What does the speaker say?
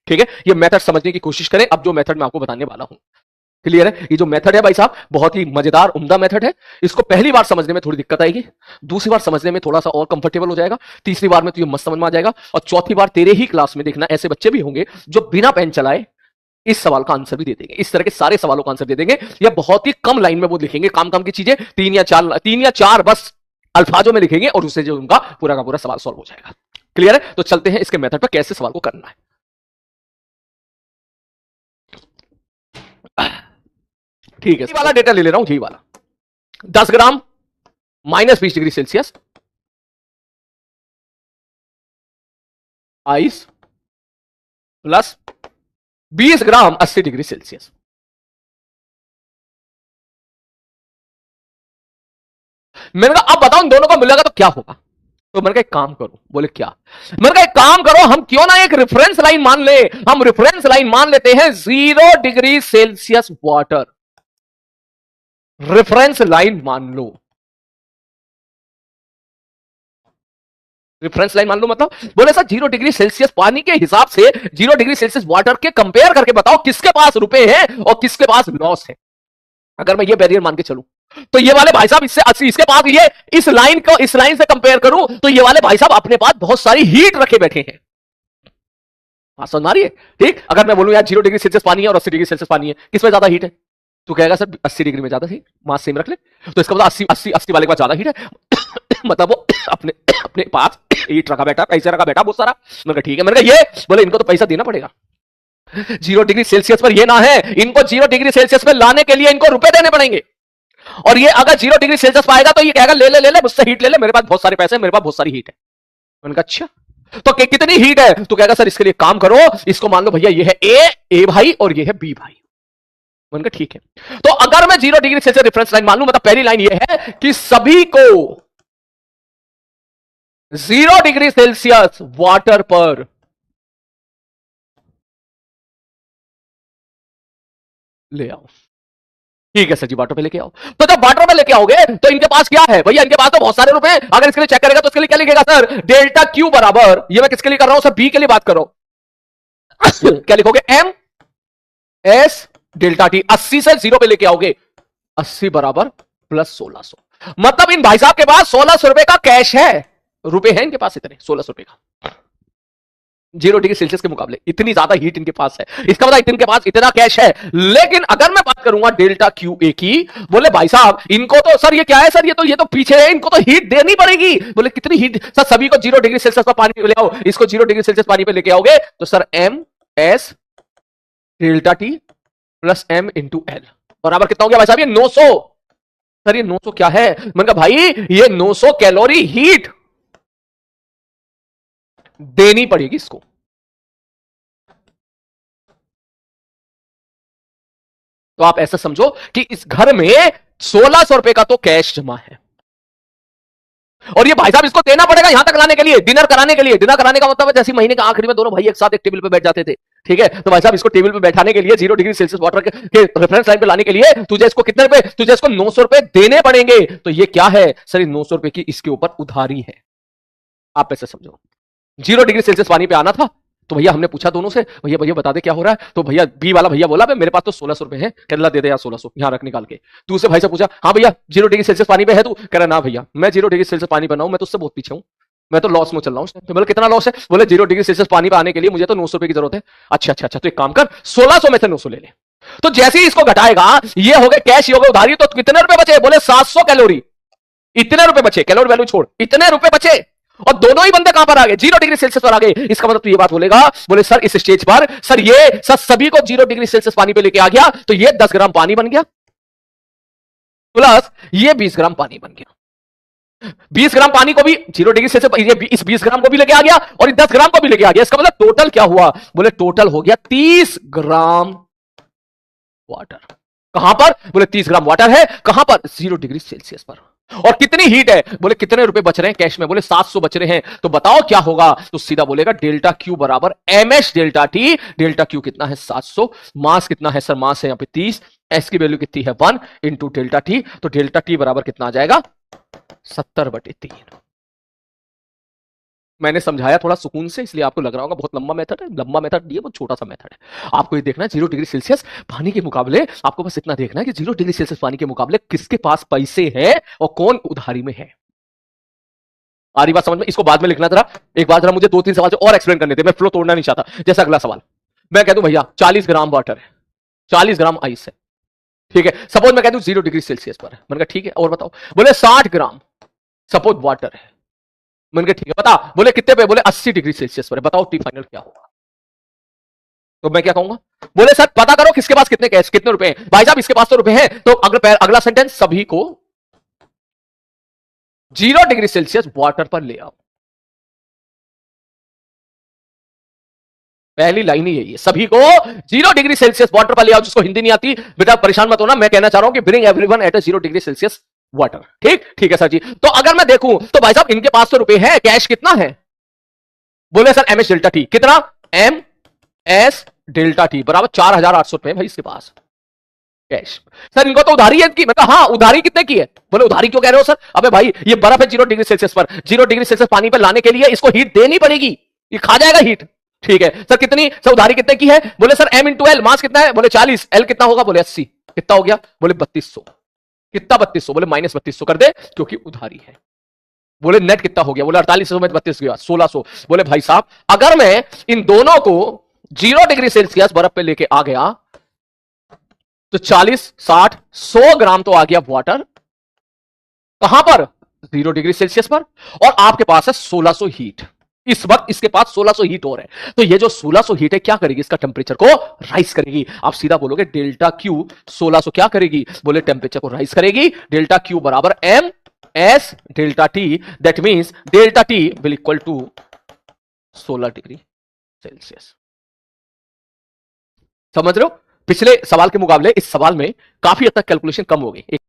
ठीक है, ये मेथड समझने की कोशिश करें। अब जो मेथड मैं आपको बताने वाला हूं, क्लियर है? ये जो मेथड है भाई साहब, बहुत ही मजेदार उम्दा मेथड है। इसको पहली बार समझने में थोड़ी दिक्कत आएगी, दूसरी बार समझने में थोड़ा सा और कंफर्टेबल हो जाएगा, तीसरी बार में तो ये मस्त समझ में आ जाएगा, और चौथी बार तेरे ही क्लास में देखना ऐसे बच्चे भी होंगे जो बिना पेन चलाए इस सवाल का आंसर भी दे देंगे। इस तरह के सारे सवालों का आंसर दे देंगे, या बहुत ही कम लाइन में वो लिखेंगे, काम काम की चीजें, तीन या चार बस अल्फाजों में लिखेंगे, और उससे जो उनका पूरा का पूरा सवाल सॉल्व हो जाएगा। क्लियर है? तो चलते हैं इसके मेथड पर कैसे सवाल को करना है। ठीक है, वाला डेटा ले रहा हूं, यही वाला 10 ग्राम -20 डिग्री सेल्सियस आइस प्लस 20 ग्राम 80 डिग्री सेल्सियस। मैंने कहा अब बताओ इन दोनों को मिलेगा तो क्या होगा? तो मैंने कहा एक काम करो। बोले क्या? मैंने कहा एक काम करो, हम क्यों ना एक रेफरेंस लाइन मान ले। हम रेफरेंस लाइन मान लेते हैं 0 degree Celsius water. Reference line मान लो, रेफरेंस लाइन मान लो मतलब, बोले सर 0 डिग्री सेल्सियस पानी के हिसाब से 0 डिग्री सेल्सियस वाटर के कंपेयर करके बताओ किसके पास रुपए हैं और किसके पास लॉस है। अगर मैं ये बैरियर मान के चलूं तो ये वाले भाई साहब इसके पास, ये इस लाइन को इस लाइन से कंपेयर करूं तो ये वाले भाई साहब अपने पास बहुत सारी हीट रखे बैठे हैं। बात समझ आ रही है? ठीक, अगर मैं बोलूं यार 0 डिग्री सेल्सियस पानी है और 80 डिग्री सेल्सियस पानी है, किसमें ज्यादा हीट है? तू कहेगा सर 80 डिग्री में ज्यादा हीट, मास सेम रख ले। तो इसका मतलब 80 वाले के पास ज्यादा हीट है मतलब वो अपने अपने पास हीट रखा बैठा, पैसे रखा बैठा बहुत सारा। मैंने कहा ठीक है। मैंने कहा ये बोले इनको तो पैसा देना पड़ेगा, 0 डिग्री सेल्सियस पर ये ना है, इनको 0 डिग्री सेल्सियस पर लाने के लिए इनको रुपए देने पड़ेंगे। और ये अगर 0 डिग्री सेल्सियस पाएगा तो ये कहेगा ले ले मुझसे हीट ले ले, मेरे पास बहुत सारे पैसे, मेरे पास बहुत सारी हीट है। मैंने कहा अच्छा तो कितनी हीट है? तो कहेगा सर इसके लिए काम करो, इसको मान लो भैया ये है ए भाई और ये है बी भाई। मैंने कहा ठीक है। तो अगर मैं 0 डिग्री सेल्सियस रेफरेंस लाइन मान लूं, मतलब पहली लाइन ये है कि सभी को 0 डिग्री सेल्सियस वाटर पर ले आओ। ठीक है सर जी, वाटर पे लेके आओ। तो जब वाटर पे लेके आओगे तो इनके पास क्या है भैया? इनके पास तो बहुत सारे रुपए। अगर इसके लिए चेक करेगा तो इसके लिए क्या लिखेगा सर? डेल्टा क्यू बराबर, ये मैं किसके लिए कर रहा हूं सर? बी के लिए बात कर रहा हूं क्या लिखोगे? M S delta T. 80 से 0 पे लेके आओगे, 80 बराबर प्लस 1600। मतलब इन भाई साहब के पास 1600 रुपए का कैश है, रुपए हैं इनके पास इतने 1600 रुपए का। 0 डिग्री सेल्सियस के मुकाबले इतनी ज्यादा हीट इनके पास है, इसका मतलब इनके पास इतना कैश है। लेकिन अगर मैं बात करूंगा डेल्टा क्यू ए की, बोले भाई साहब इनको तो सर ये क्या है सर? ये तो पीछे है, इनको तो हीट देनी पड़ेगी। बोले कितनी हीट सर? सभी को 0 डिग्री सेल्सियस पर पानी पे ले आओ, इसको 0 डिग्री सेल्सियस पानी पे लेके आओगे तो sir M S delta T plus M into L बराबर कितना हो गया भाई साहब? ये 900। सर ये 900 क्या है? मैंने कहा भाई ये 900 कैलोरी हीट देनी पड़ेगी इसको। तो आप ऐसा समझो कि इस घर में 1600 रुपए का तो कैश जमा है, और ये भाई साहब इसको देना पड़ेगा यहां तक लाने के लिए, डिनर कराने के लिए। डिनर कराने का मतलब है जैसे महीने के आखिरी में दोनों भाई एक साथ एक टेबल पे बैठ जाते थे, ठीक है? तो भाई साहब इसको टेबल पे बैठाने के लिए 0 डिग्री सेल्सियस वाटर के रेफरेंस लाइन पे लाने के लिए तुझे इसको कितने रुपए? तुझे इसको 900 रुपए देने पड़ेंगे। तो ये क्या है सर? 900 रुपए की इसके ऊपर उधारी है। आप ऐसे समझो 0 डिग्री सेल्सियस पानी पे आना था, तो भैया हमने पूछा दोनों से, भैया भैया बता दे क्या हो रहा है? तो भैया बी वाला भैया बोला मेरे पास तो 1600 रुपए है, कहला दे दे यार 1600 यहां रख निकाल के। दूसरे भाई से पूछा हाँ भैया 0 डिग्री सेल्सियस पानी पे है तू? कह रहा ना भैया मैं 0 डिग्री सेल्सियस पानी पे ना हूं, मैं तो उससे बहुत पीछे हूं, मैं तो लॉस में चल रहा हूं। तो बोले कितना लॉस है? बोले 0 डिग्री सेल्सियस पानी पे आने के लिए मुझे तो 900 रुपए की जरूरत है। अच्छा अच्छा अच्छा, तो एक काम कर 1600 में से 900 ले ले। तो जैसे ही इसको घटाएगा, ये हो गए कैश, ये हो गए उधारी, तो कितने रुपए बचे? बोले 700 कैलोरी। इतने रुपए बचे, कैलोरी वैल्यू छोड़, इतने रुपए बचे। और दोनों ही बंदे कहां पर आ गए? 0 डिग्री सेल्सियस पर आ गए। इसका मतलब तो ये बात बोलेगा, बोले सर इस स्टेज पर सर ये सर सभी को 0 डिग्री सेल्सियस पानी पे लेके आ गया, तो ये 10 ग्राम पानी बन गया प्लस ये 20 ग्राम पानी बन गया। 20 ग्राम पानी को भी 0 डिग्री सेल्सियस, इस 20 ग्राम को भी लेके आ गया और इस 10 ग्राम को भी लेके आ गया। इसका मतलब टोटल क्या हुआ? बोले टोटल हो गया 30 ग्राम वाटर। कहां पर? बोले 30 ग्राम वाटर है कहां पर? 0 डिग्री सेल्सियस पर। और कितनी हीट है? बोले कितने रुपए बच रहे हैं कैश में? बोले 700 बच रहे हैं। तो बताओ क्या होगा? तो सीधा बोलेगा डेल्टा क्यू बराबर M H delta T. Delta Q कितना है? 700। मास कितना है सर? मास है यहां पे 30। एस की वैल्यू कितनी है? 1 इंटू डेल्टा टी। तो डेल्टा टी बराबर कितना आ जाएगा? 70/3। मैंने समझाया थोड़ा सुकून से, इसलिए आपको लग रहा होगा बहुत लंबा मेथड है। लंबा मेथड नहीं है, बहुत छोटा सा मेथड है। आपको ये देखना है 0 डिग्री सेल्सियस पानी के मुकाबले, आपको बस इतना देखना है कि 0 डिग्री सेल्सियस पानी के मुकाबले किसके पास पैसे हैं और कौन उधारी में है। आ रही बात समझ में? इसको बाद में लिखना जरा, एक बार जरा मुझे 2-3 सवाल और एक्सप्लेन करने थे, मैं फ्लो तोड़ना नहीं चाहता। जैसा अगला सवाल मैं कह दूं भैया 40 ग्राम वाटर है, 40 ग्राम आइस है, ठीक है। सपोज मैं कह दूं 0 डिग्री सेल्सियस पर है। मैंने कहा ठीक है, और बताओ। बोले 60 ग्राम सपोज वाटर है। मैंने कहा ठीक है, बता। बोले कितने पे? बोले 80 डिग्री सेल्सियस पर है। बताओ टी फाइनल क्या होगा? तो मैं क्या कहूंगा? बोले सर पता करो किसके पास कितने कैश, कितने रुपए हैं। भाई साहब इसके पास तो रुपए हैं, तो अगला सेंटेंस सभी को 0 डिग्री सेल्सियस वाटर पर ले आओ। पहली लाइन ही यही है, सभी को 0 डिग्री सेल्सियस वाटर पर ले आओ। जिसको हिंदी नहीं आती बेटा परेशान मत होना, मैं कहना चाह रहा हूं कि bring everyone eight 0 degree Celsius water. ठीक ठीक है सर जी। तो अगर मैं देखूं तो भाई साहब इनके पास तो रुपए हैं, कैश कितना है? बोले sir M S delta T. कितना? एम एस डेल्टा टी बराबर 4800 रुपए भाई इसके पास कैश। सर इनको तो उधारी है इनकी। मैं कहा हाँ, उधारी कितने की है? बोले उधारी क्यों कह रहे हो सर? अबे भाई ये बर्फ है 0 डिग्री सेल्सियस पर, 0 डिग्री सेल्सियस पानी पर लाने के लिए इसको हीट देनी पड़ेगी, ये खा जाएगा हीट। ठीक है सर, कितनी सर उधारी कितने की है? बोले सर एम इंटू एल, मास कितना है? बोले 40, एल कितना होगा? बोले 80। कितना हो गया? बोले 3200। कितना 3200? बोले माइनस 3200 कर दे क्योंकि उधारी है। बोले नेट कितना हो गया? बोले 4800 में 32 गया 1600। बोले भाई साहब अगर मैं इन दोनों को 0 डिग्री सेल्सियस बर्फ पे लेके आ गया तो 40, 60, 100 ग्राम तो आ गया वाटर। कहां पर? 0 डिग्री सेल्सियस पर। और आपके पास है 1600 हीट। इस वक्त इसके पास 1600 हीट और है। तो ये जो 1600 हीट है क्या करेगी? इसका टेम्परेचर को राइज करेगी। आप सीधा बोलोगे डेल्टा क्यू 1600 क्या करेगी? बोले टेम्परेचर को राइज करेगी। डेल्टा क्यू बराबर M S delta T, that means delta T will equal to 16 degree Celsius. समझ रहे हो? पिछले सवाल के मुकाबले इस सवाल में काफी हद तक कैलकुलेशन कम हो गई।